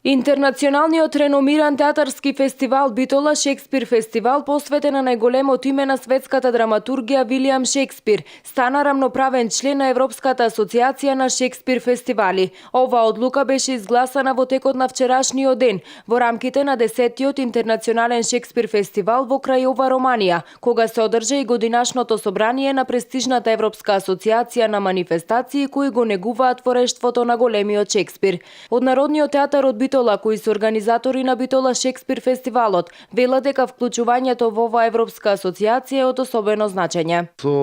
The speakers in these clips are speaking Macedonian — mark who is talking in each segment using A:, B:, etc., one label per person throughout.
A: Интернационалниот реномиран театарски фестивал Битола Шекспир фестивал, посветен на најголемото име на светската драматургија Вилијам Шекспир, стана рамноправен член на Европската асоциација на Шекспир фестивали. Оваа одлука беше изгласана во текот на вчерашниот ден, во рамките на 10-тиот Интернационален Шекспир фестивал во Крајова, Романија, кога се одржа и годинашното собрание на престижната Европска асоциација на манифестации кои го негуваат творештвото на големиот Шекспир. Од Народниот театар од Битола, кои се организатори на Битола Шекспир фестивалот, велат дека вклучувањето во оваа Европска асоциација е од особено значење.
B: Со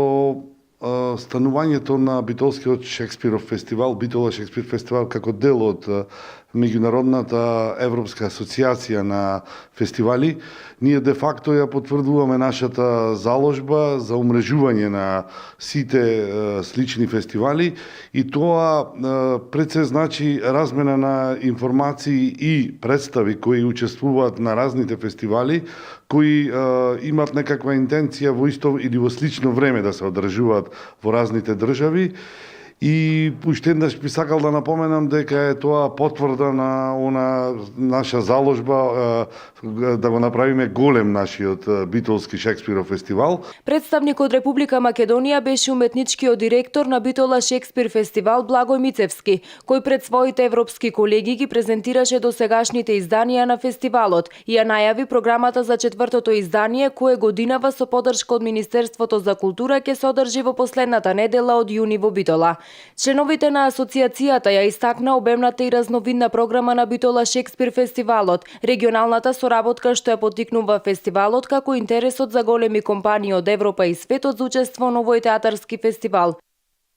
B: станувањето на Битолскиот Шекспиров фестивал, Битола Шекспир фестивал како дел од Меѓународната Европска асоциација на фестивали, ние де факто ја потврдуваме нашата заложба за умрежување на сите слични фестивали и тоа пред се значи размена на информации и представи кои учествуваат на разните фестивали, кои имат некаква интенција во исто или во слично време да се одржуваат во разните држави. И уште еднаш би сакал да напоменам дека е тоа потврда на она наша заложба да го направиме голем нашиот Битолски Шекспиров фестивал.
A: Представник од Република Македонија беше уметничкиот директор на Битола Шекспир фестивал Благој Мицевски, кој пред своите европски колеги ги презентираше досегашните изданија на фестивалот и ја најави програмата за четвртото издание, кое годинава со поддршка од Министерството за култура ќе се одржи во последната недела од јуни во Битола. Членовите на асоциацијата ја истакна обемната и разновидна програма на Битола Шекспир фестивалот, регионалната соработка што ја поттикнува фестивалот, како интересот за големи компании од Европа и светот за учество на овој театарски фестивал.